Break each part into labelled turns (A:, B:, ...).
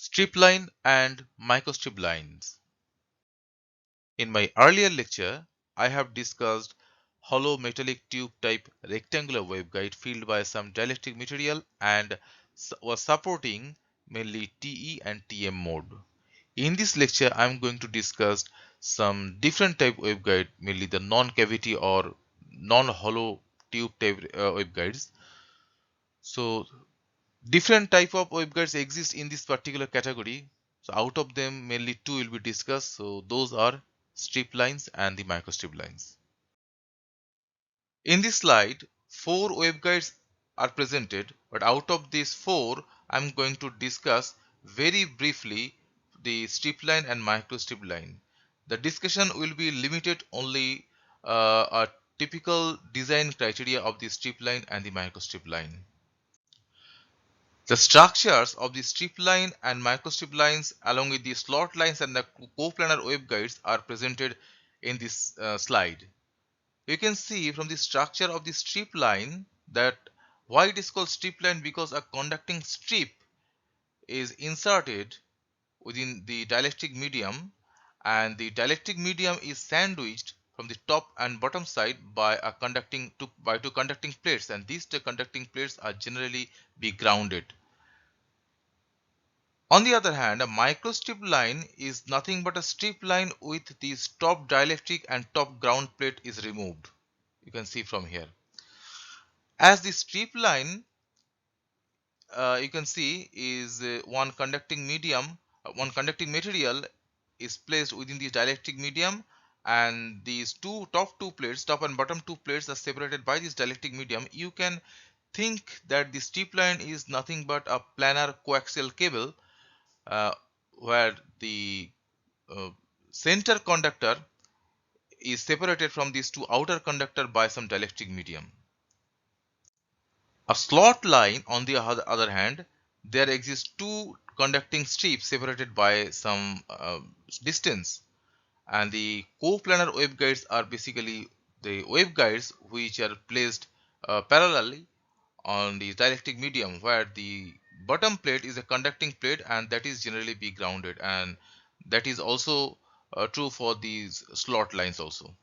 A: Strip line and microstrip lines. In my earlier lecture, I have discussed hollow metallic tube type rectangular waveguide filled by some dielectric material and was supporting mainly TE and TM mode. In this lecture, I am going to discuss some different type waveguide, mainly the non-cavity or non-hollow tube type waveguides. So different type of waveguides exist in this particular category. So out of them, mainly two will be discussed. So those are strip lines and the microstrip lines. In this slide, four waveguides are presented, but out of these four, I'm going to discuss very briefly the strip line and microstrip line. The discussion will be limited only a typical design criteria of the strip line and the microstrip line. The structures of the strip line and microstrip lines along with the slot lines and the coplanar waveguides are presented in this slide. You can see from the structure of the strip line that why it is called strip line, because a conducting strip is inserted within the dielectric medium and the dielectric medium is sandwiched from the top and bottom side by two conducting plates, and these two conducting plates are generally be grounded. On the other hand, a microstrip line is nothing but a strip line with the top dielectric and top ground plate is removed. You can see from here. As the strip line, you can see is one conducting material is placed within the dielectric medium, and these top two plates, top and bottom two plates, are separated by this dielectric medium. You can think that the strip line is nothing but a planar coaxial cable uh, where the uh, center conductor is separated from these two outer conductor by some dielectric medium. A slot line, on the other hand, there exist two conducting strips separated by some distance, and the coplanar waveguides are basically the waveguides which are placed parallelly on the dielectric medium, where the bottom plate is a conducting plate and that is generally be grounded, and that is also true for these slot lines also.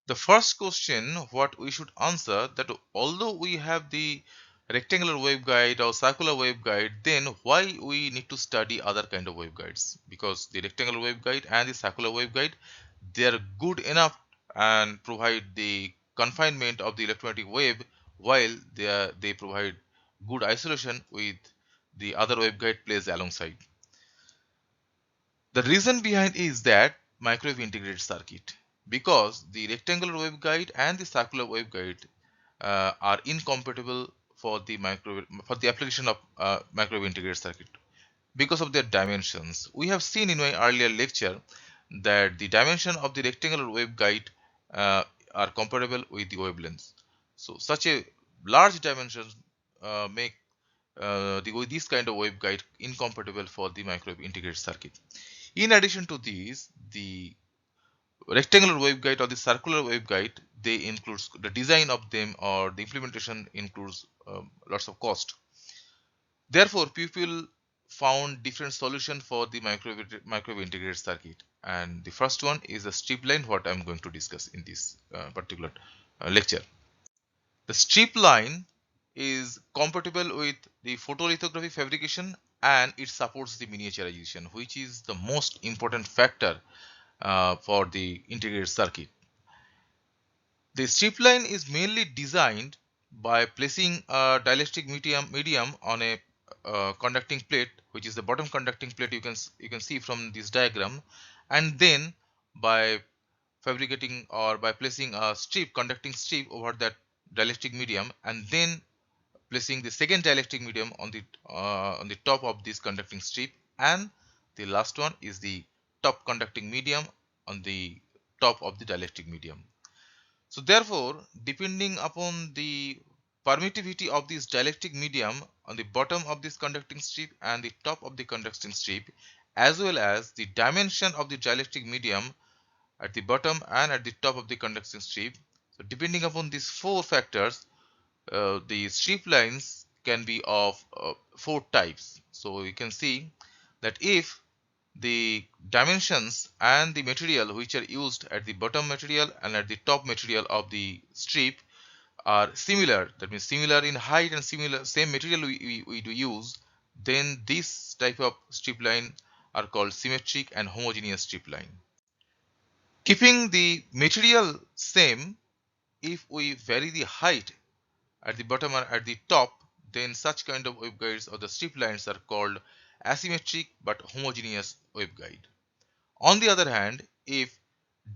A: The first question what we should answer, that although we have the rectangular waveguide or circular waveguide, then why we need to study other kind of waveguides? Because the rectangular waveguide and the circular waveguide, they are good enough and provide the confinement of the electromagnetic wave, while they provide good isolation with the other waveguide placed alongside. The reason behind is that microwave integrated circuit, because the rectangular waveguide and the circular waveguide are incompatible for the application of microwave integrated circuit because of their dimensions. We have seen in my earlier lecture that the dimension of the rectangular waveguide are compatible with the wavelengths. So such a large dimensions make this kind of waveguide incompatible for the microwave integrated circuit. In addition to these, the rectangular waveguide or the circular waveguide, they includes the design of them or the implementation includes lots of cost. Therefore, people found different solution for the microwave integrated circuit, and the first one is the strip line, what I'm going to discuss in this particular lecture. The strip line is compatible with the photolithography fabrication and it supports the miniaturization, which is the most important factor for the integrated circuit. The strip line is mainly designed by placing a dielectric medium on a conducting plate, which is the bottom conducting plate, you can see from this diagram, and then by fabricating or by placing a conducting strip over that dielectric medium, and then placing the second dielectric medium on the top of this conducting strip, and the last one is the top conducting medium on the top of the dielectric medium. So therefore, depending upon the permittivity of this dielectric medium on the bottom of this conducting strip and the top of the conducting strip, as well as the dimension of the dielectric medium at the bottom and at the top of the conducting strip, so depending upon these four factors, the strip lines can be of four types. So you can see that if the dimensions and the material which are used at the bottom material and at the top material of the strip are similar, that means similar in height and similar same material we do use, then this type of strip line are called symmetric and homogeneous strip line. Keeping the material same, if we vary the height at the bottom or at the top, then such kind of waveguides or the strip lines are called asymmetric but homogeneous waveguide. On the other hand, if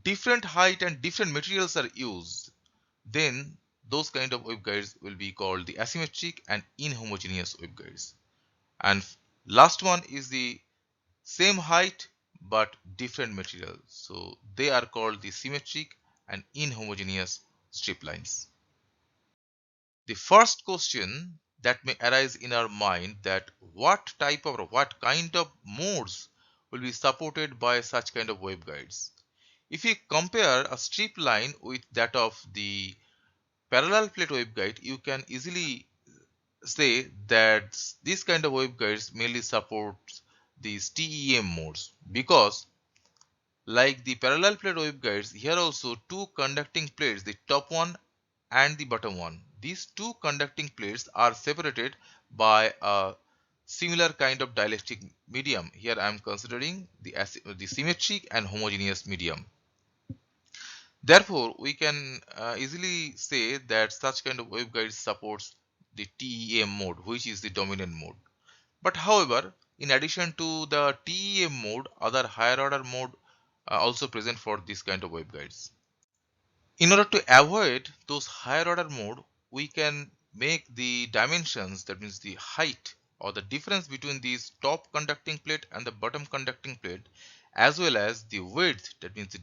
A: different height and different materials are used, then those kind of waveguides will be called the asymmetric and inhomogeneous waveguides. And last one is the same height but different material. So they are called the symmetric and inhomogeneous strip lines. The first question that may arise in our mind, that what type of or what kind of modes will be supported by such kind of waveguides. If we compare a strip line with that of the parallel plate waveguide, you can easily say that this kind of waveguides mainly supports these TEM modes, because like the parallel plate waveguides, here also two conducting plates, the top one and the bottom one. These two conducting plates are separated by a similar kind of dielectric medium. Here I am considering the symmetric and homogeneous medium. Therefore, we can easily say that such kind of waveguide supports the TEM mode, which is the dominant mode. But however, in addition to the TEM mode, other higher order mode are also present for this kind of waveguides. In order to avoid those higher order mode, we can make the dimensions, that means the height or the difference between these top conducting plate and the bottom conducting plate, as well as the width, that means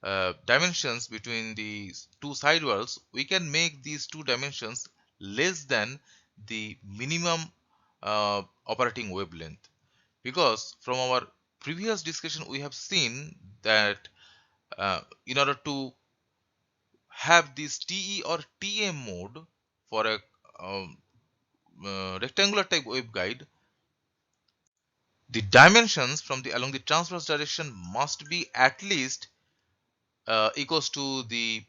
A: the dimensions between the two side walls, we can make these two dimensions less than the minimum operating wavelength. Because from our previous discussion we have seen that in order to have this TE or TM mode for a um, rectangular type waveguide, the dimensions from the along the transverse direction must be at least equals to the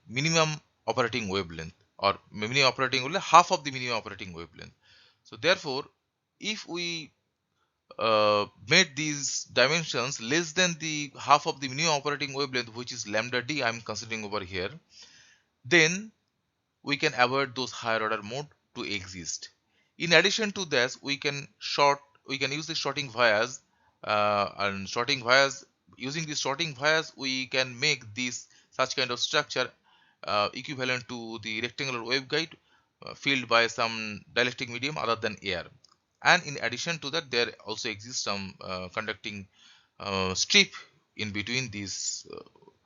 A: minimum operating wavelength, or minimum operating wavelength, half of the minimum operating wavelength. So therefore, if we made these dimensions less than the half of the minimum operating wavelength, which is lambda d I am considering over here, then we can avoid those higher order mode to exist. In addition to this, we can use the sorting vias, and sorting vias, using the sorting vias we can make this such kind of structure equivalent to the rectangular waveguide filled by some dielectric medium other than air. And in addition to that, there also exists some conducting strip in between these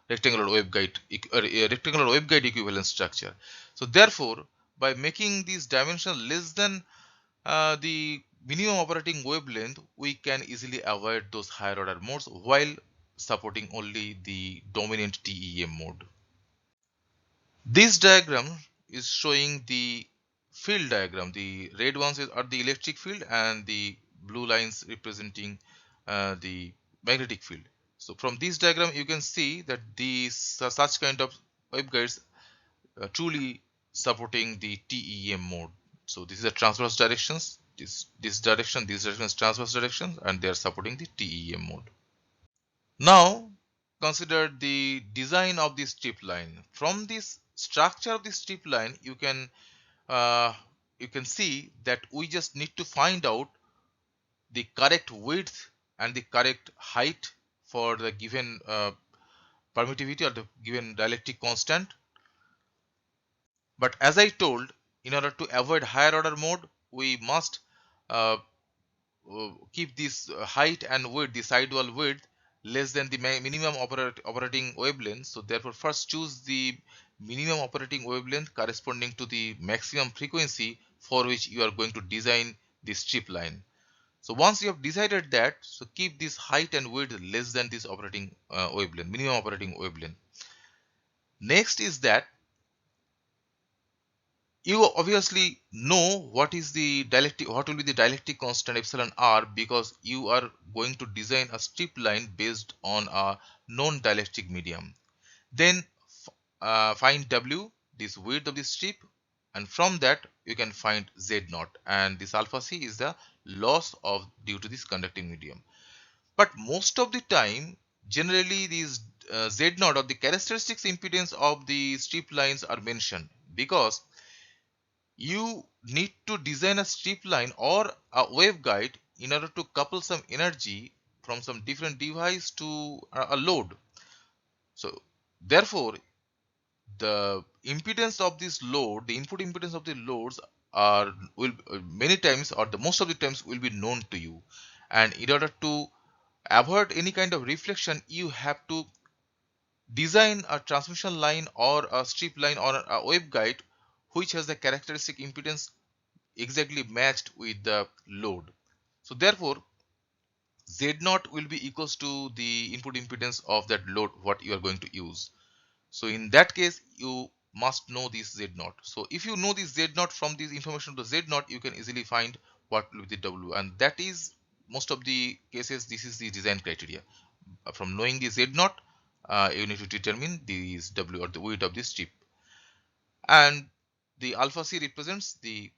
A: rectangular waveguide equivalent structure. So therefore, by making these dimensions less than the minimum operating wavelength, we can easily avoid those higher order modes while supporting only the dominant TEM mode. This diagram is showing the field diagram. The red ones are the electric field and the blue lines representing the magnetic field. So from this diagram you can see that these such kind of waveguides truly supporting the TEM mode. So this is the transverse directions, this direction is transverse directions, and they are supporting the TEM mode. Now consider the design of this strip line. From this structure of the strip line, uh, you can see that we just need to find out the correct width and the correct height for the given permittivity or the given dielectric constant. But as I told, in order to avoid higher order mode, we must uh, keep this height and width, the sidewall width, less than the minimum operating wavelength. So therefore, first choose the minimum operating wavelength corresponding to the maximum frequency for which you are going to design the strip line. So once you have decided that, so keep this height and width less than this operating wavelength, minimum operating wavelength. Next is that You obviously know what will be the dielectric constant epsilon r, because you are going to design a strip line based on a known dielectric medium. Then find W, this width of the strip, and from that you can find Z naught, and this alpha C is the loss of due to this conducting medium. But most of the time, generally these Z naught or the characteristics impedance of the strip lines are mentioned, because you need to design a strip line or a waveguide in order to couple some energy from some different device to a load. So therefore, the impedance of this load, the input impedance of the loads are will many times, or the most of the times, will be known to you. And in order to avoid any kind of reflection, you have to design a transmission line or a strip line or a waveguide which has the characteristic impedance exactly matched with the load. So therefore, Z naught will be equals to the input impedance of that load what you are going to use. So in that case, you must know this Z naught. So if you know this Z naught from this information of the Z naught, you can easily find what will be the W, and that is most of the cases. This is the design criteria. From knowing the Z naught, you need to determine this W or the width of the strip, and the alpha C represents the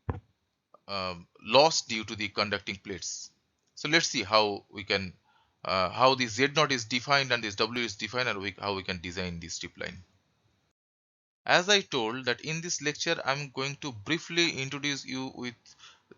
A: loss due to the conducting plates. So let's see how we can how this Z naught is defined and this W is defined, and how we can design this strip line. As I told that in this lecture, I'm going to briefly introduce you with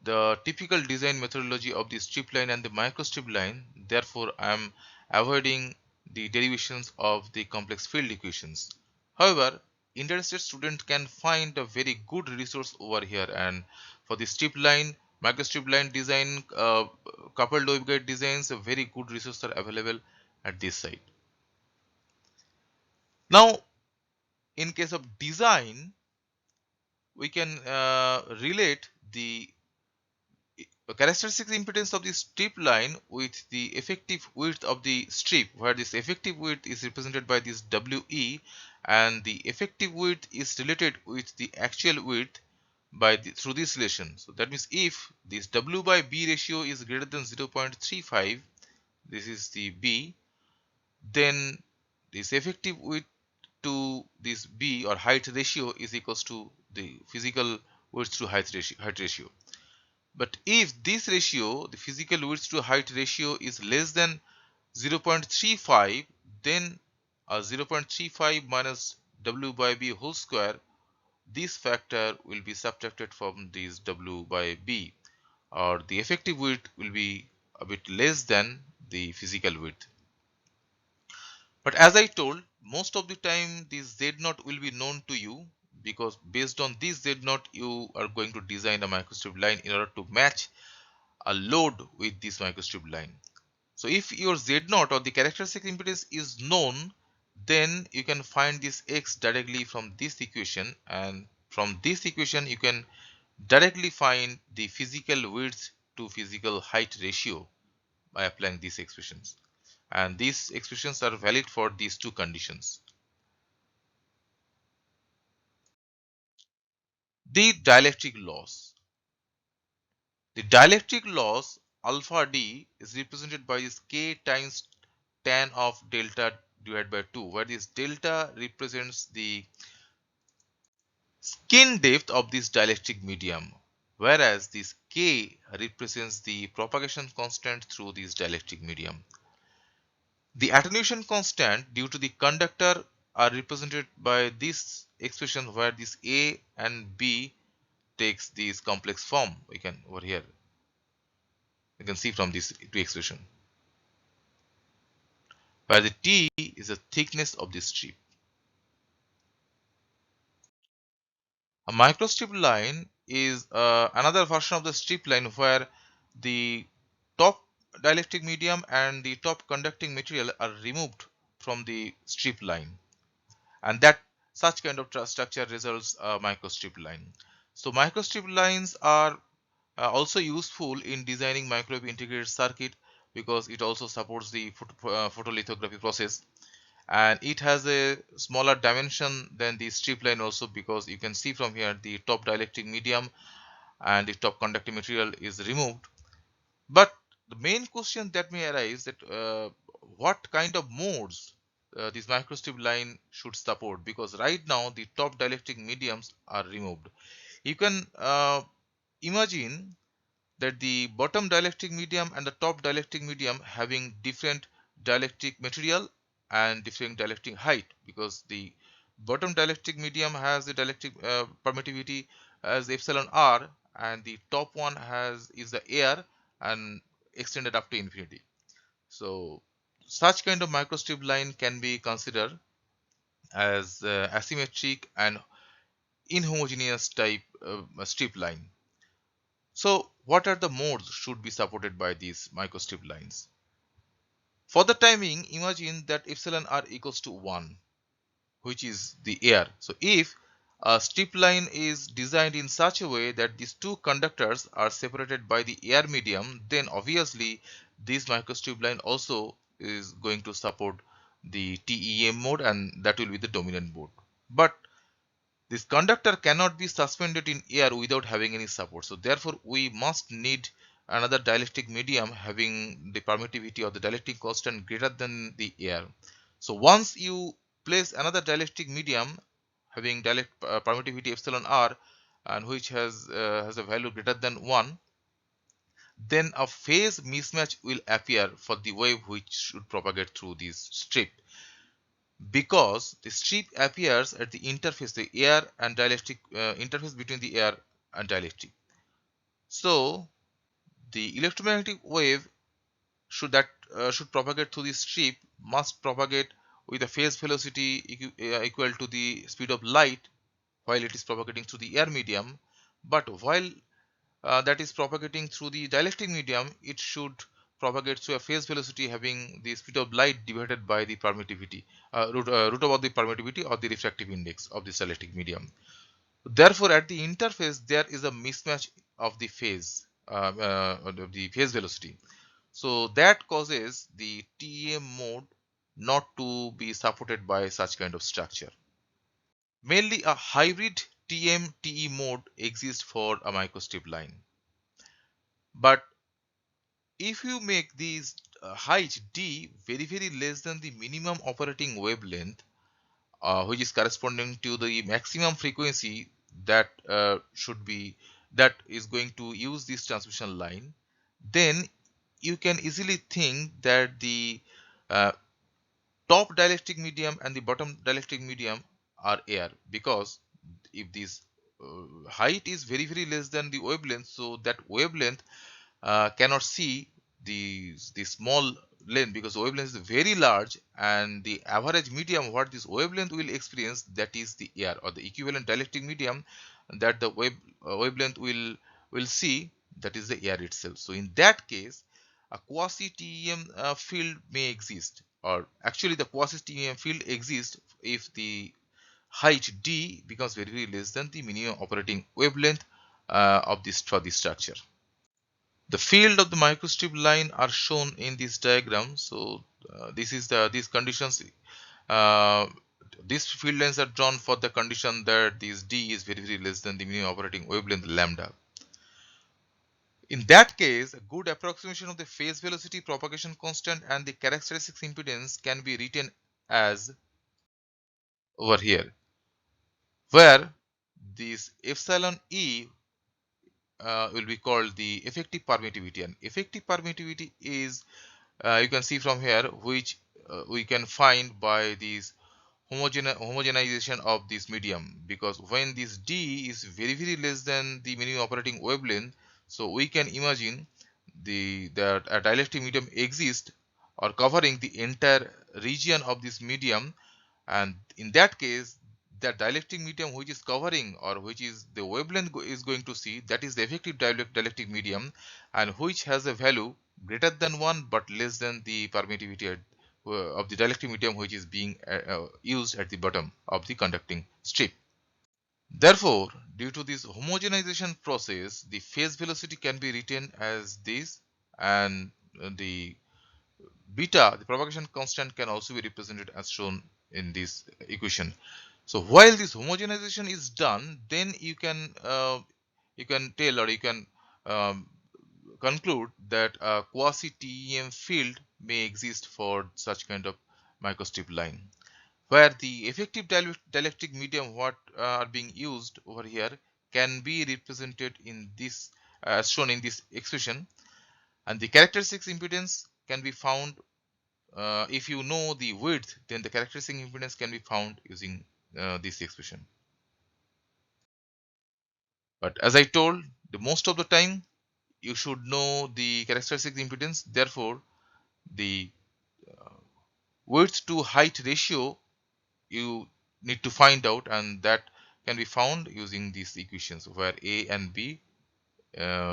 A: the typical design methodology of the strip line and the microstrip line. Therefore, I'm avoiding the derivations of the complex field equations. However, interested student can find a very good resource over here, and for the strip line, microstrip line design, coupled waveguide designs, a very good resources are available at this site. Now, in case of design, we can relate the characteristic impedance of the strip line with the effective width of the strip, where this effective width is represented by this WE, and the effective width is related with the actual width through this relation. So that means if this W by B ratio is greater than 0.35, this is the B, then this effective width to this B or height ratio is equals to the physical width to height ratio. But if this ratio, the physical width to height ratio, is less than 0.35, then 0.35 minus W by B whole square, this factor will be subtracted from this W by B, or the effective width will be a bit less than the physical width. But as I told, most of the time this Z naught will be known to you, because based on this Z naught you are going to design a microstrip line in order to match a load with this microstrip line. So if your Z naught or the characteristic impedance is known, then you can find this X directly from this equation, and from this equation you can directly find the physical width to physical height ratio by applying these expressions. And these expressions are valid for these two conditions. The dielectric loss. The dielectric loss alpha D is represented by this K times tan of delta divided by 2, where this delta represents the skin depth of this dielectric medium, whereas this K represents the propagation constant through this dielectric medium. The attenuation constant due to the conductor are represented by this expression, where this A and B takes this complex form. We can over here you can see from this two expression, where the T is the thickness of the strip. A microstrip line is another version of the strip line where the top dielectric medium and the top conducting material are removed from the strip line, and that such kind of structure results a microstrip line. So microstrip lines are also useful in designing microwave integrated circuit, because it also supports the photolithography process. and it has a smaller dimension than the strip line also, because you can see from here the top dielectric medium and the top conducting material is removed. But the main question that may arise that what kind of modes this microstrip line should support, because right now the top dielectric mediums are removed. You can imagine that the bottom dielectric medium and the top dielectric medium having different dielectric material and different dielectric height, because the bottom dielectric medium has the dielectric permittivity as epsilon r, and the top one has is the air and extended up to infinity. So such kind of microstrip line can be considered as asymmetric and inhomogeneous type strip line. So what are the modes should be supported by these microstrip lines? For the timing, imagine that epsilon r equals to 1, which is the air. So if a strip line is designed in such a way that these two conductors are separated by the air medium, then obviously this microstrip line also is going to support the TEM mode, and that will be the dominant mode. But this conductor cannot be suspended in air without having any support. So therefore, we must need another dielectric medium having the permittivity or the dielectric constant greater than the air. So once you place another dielectric medium having permittivity epsilon r, and which has a value greater than 1, then a phase mismatch will appear for the wave which should propagate through this strip, because the strip appears at the interface, the air and dielectric interface between the air and dielectric. So the electromagnetic wave should propagate through the strip must propagate with a phase velocity equal to the speed of light while it is propagating through the air medium. But while that is propagating through the dielectric medium, it should propagate through a phase velocity having the speed of light divided by the permittivity, root over the permittivity or the refractive index of this dielectric medium. Therefore, at the interface, there is a mismatch of the phase velocity. So that causes the TEM mode not to be supported by such kind of structure. Mainly a hybrid TM-TE mode exists for a microstrip line. But if you make these height d very less than the minimum operating wavelength, which is corresponding to the maximum frequency that that is going to use this transmission line, then you can easily think that the uh, top dielectric medium and the bottom dielectric medium are air, because if this height is very less than the wavelength, so that wavelength cannot see the small length, because wavelength is very large, and the average medium what this wavelength will experience, that is the air, or the equivalent dielectric medium that the wavelength will see, that is the air itself. So in that case, a quasi TEM field may exist, or actually the quasi TEM field exists if the height d becomes very less than the minimum operating wavelength of this for this structure. The field of the microstrip line are shown in this diagram. So this is these conditions. Uh, these field lines are drawn for the condition that this d is very less than the minimum operating wavelength lambda. In that case, a good approximation of the phase velocity, propagation constant, and the characteristics impedance can be written as over here, where this epsilon e will be called the effective permittivity, and effective permittivity is you can see from here, which we can find by this homogenization of this medium, because when this d is very less than the minimum operating wavelength, so we can imagine that a dielectric medium exists or covering the entire region of this medium, and in that case the dielectric medium which is covering, or which is the wavelength is going to see, that is the effective dielectric medium, and which has a value greater than 1 but less than the permittivity of the dielectric medium which is being used at the bottom of the conducting strip. Therefore, due to this homogenization process, the phase velocity can be written as this, and the beta, the propagation constant, can also be represented as shown in this equation. So while this homogenization is done, then you can tell, or you can um, conclude that a quasi TEM field may exist for such kind of microstrip line, where the effective dielectric medium what are being used over here can be represented in this as shown in this expression, and the characteristics impedance can be found if you know the width, then the characteristic impedance can be found using this expression. But as I told, the most of the time you should know the characteristic impedance. Therefore, the width to height ratio you need to find out, and that can be found using these equations where A and B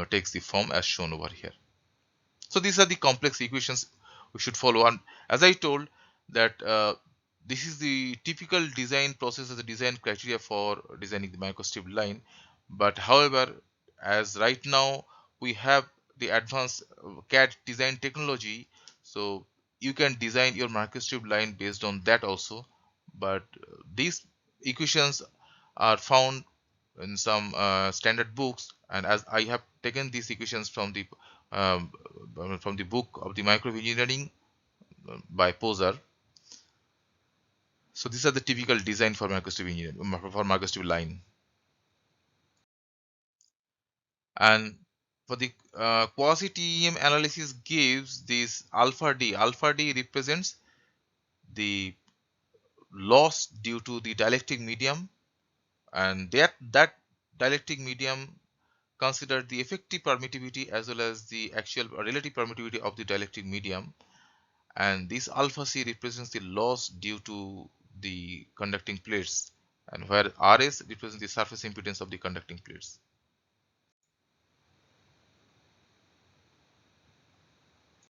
A: takes the form as shown over here. So these are the complex equations we should follow, and as I told that this is the typical design process as a design criteria for designing the microstrip line. But however, as right now we have the advanced CAD design technology, so you can design your microstrip line based on that also. But these equations are found in some standard books, and as I have taken these equations um, from the book of the microwave engineering by Poser. So these are the typical design for microstrip engineering, for microstrip line. And for the quasi TEM analysis gives this alpha D. Alpha D represents the loss due to the dielectric medium, and that dielectric medium consider the effective permittivity as well as the actual relative permittivity of the dielectric medium, and this alpha C represents the loss due to the conducting plates, and where RS represents the surface impedance of the conducting plates.